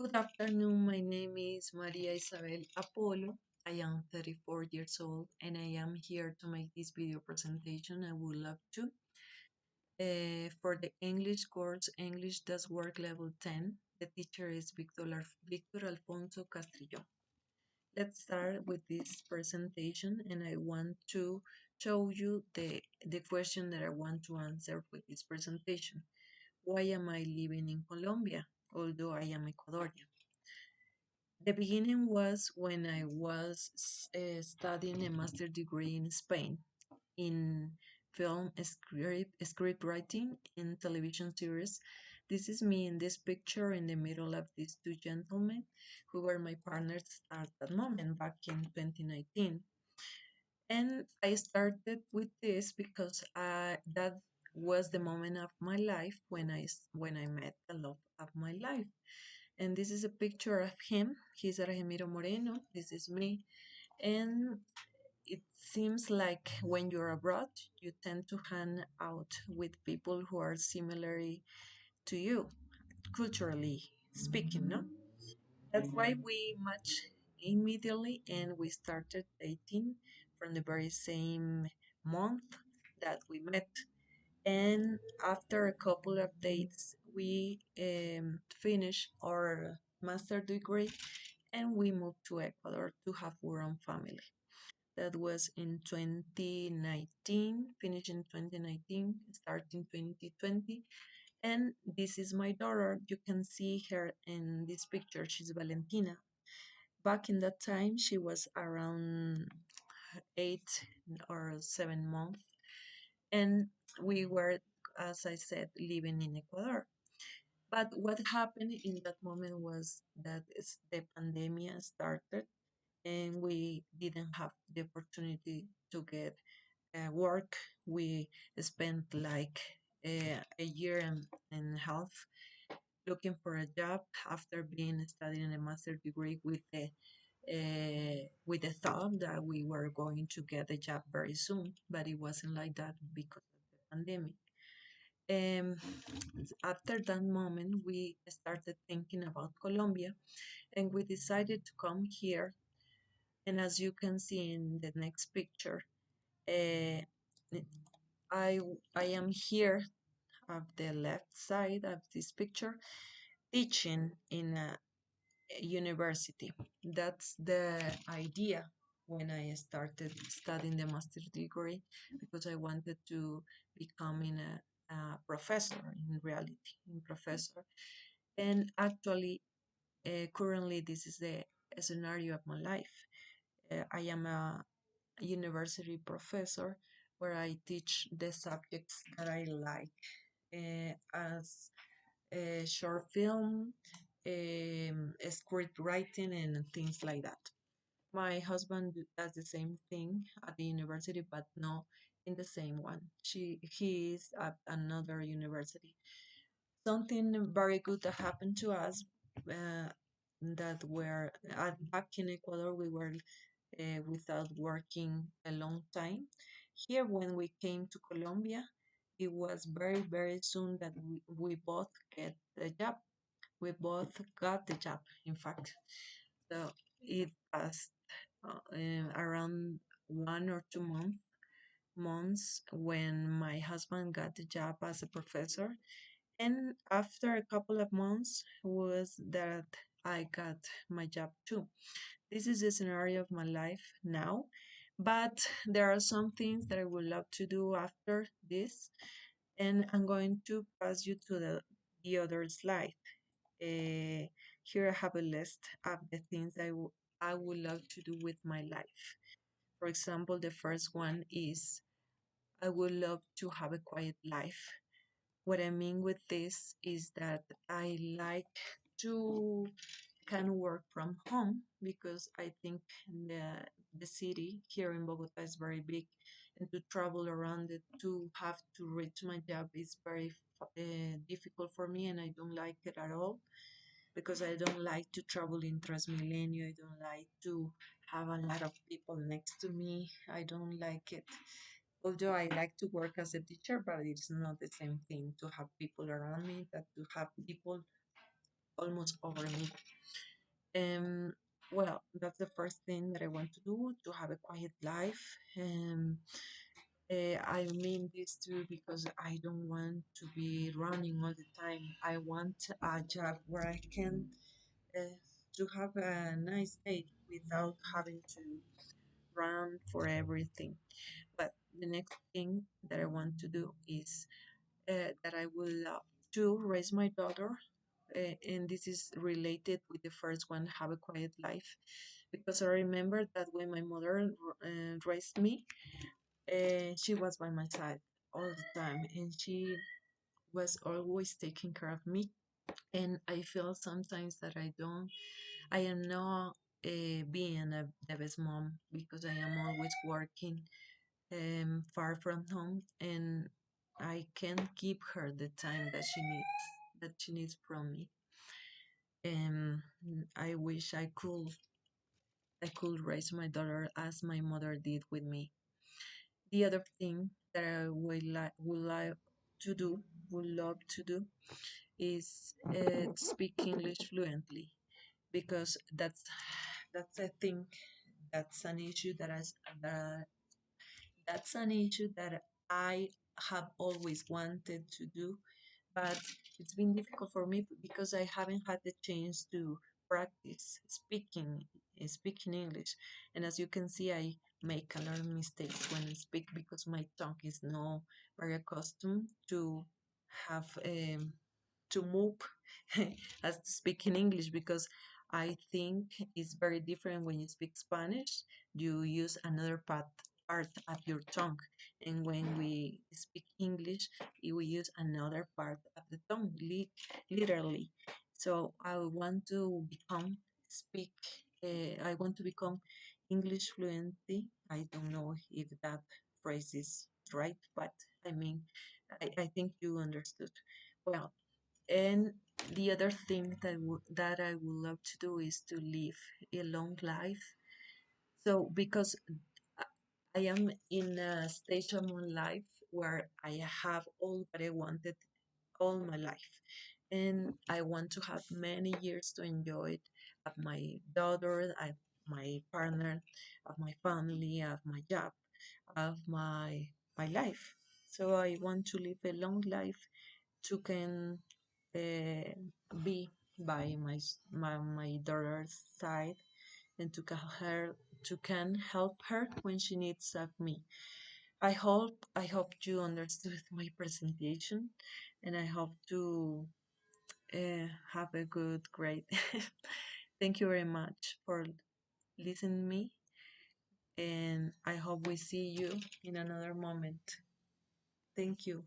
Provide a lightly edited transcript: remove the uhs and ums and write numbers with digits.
Good afternoon. My name is María Isabel Apolo. I am 34 years old and I am here to make this video presentation. I would love to. For the English course, English Does Work Level 10, the teacher is Victor Alfonso Castrillo. Let's start with this presentation and I want to show you the question that I want to answer with this presentation. Why am I living in Colombia, although I am Ecuadorian? The beginning was when I was studying a master degree in Spain in script writing in television series. This is me in this picture in the middle of these two gentlemen who were my partners at that moment back in 2019. And I started with this because that was the moment of my life when I met the love of my life. And this is a picture of him. He's Argemiro Moreno. This is me. And it seems like when you're abroad, you tend to hang out with people who are similarly to you, culturally speaking, no? That's why we matched immediately and we started dating from the very same month that we met. And after a couple of dates, we finished our master degree and we moved to Ecuador to have our own family. That was in 2019, finished in 2019, starting 2020. And this is my daughter. You can see her in this picture. She's Valentina. Back in that time, she was around 8 or 7 months. And we were, as I said, living in Ecuador. But what happened in that moment was that the pandemic started and we didn't have the opportunity to get work. We spent like a year and a half looking for a job after being studying a master degree with the thought that we were going to get a job very soon, but it wasn't like that because of the pandemic. Um, After that moment, we started thinking about Colombia and we decided to come here. And as you can see in the next picture, uh, I, I am here of the left side of this picture teaching in a university. That's the idea when I started studying the master's degree because I wanted to becoming a professor in reality, in professor. And actually, currently, this is the scenario of my life. I am a university professor where I teach the subjects that I like, as short film, script writing, and things like that. My husband does the same thing at the university, but not in the same one. He is at another university. Something very good that happened to us, that were back in Ecuador, we were without working a long time. Here, when we came to Colombia, it was very soon that we both get the job. We both got the job, in fact. So it passed around 1 or 2 months when my husband got the job as a professor. And after a couple of months was that I got my job too. This is the scenario of my life now, but there are some things that I would love to do after this, and I'm going to pass you to the other slide. Here I have a list of the things I would love to do with my life. For example, the first one is I would love to have a quiet life. What I mean with this is that I like to can work from home because I think the city here in Bogota is very big, and to travel around it to have to reach my job is very difficult for me, and I don't like it at all because I don't like to travel in Transmilenio. I don't like to have a lot of people next to me. I don't like it. Although I like to work as a teacher, but it's not the same thing to have people around me that to have people almost over me. Um, well, that's the first thing that I want to do, to have a quiet life. I mean this too because I don't want to be running all the time. I want a job where I can uh, to have a nice day without having to run for everything. But the next thing that I want to do is that I will love to raise my daughter. And this is related with the first one, have a quiet life, because I remember that when my mother raised me, she was by my side all the time, and she was always taking care of me. And I feel sometimes that I am not being the best mom because I am always working far from home, and I can't give her the time that she needs from me. And I wish I could raise my daughter as my mother did with me. The other thing that I would like to do, would love to do, is speak English fluently, because that's I think that's an issue that that's an issue that I have always wanted to do, but it's been difficult for me because I haven't had the chance to practice speaking English. And as you can see, I make a lot of mistakes when I speak because my tongue is not very accustomed to have to move as to speak in English, because I think it's very different when you speak Spanish. You use another part of your tongue, and when we speak English, we use another part of the tongue, literally. So speak. I want to become English fluently. I don't know if that phrase is right, but I mean, I think you understood. Well, and the other thing that I would love to do is to live a long life. So because I am in a stage of my life where I have all that I wanted all my life, and I want to have many years to enjoy it, of my daughter, of my partner, of my family, of my job, of my life. So I want to live a long life to can uh, be by my daughter's side, and to can help her when she needs of me. I hope you understood my presentation, and I hope to have a good grade. Thank you very much for listening me, and I hope we see you in another moment. Thank you.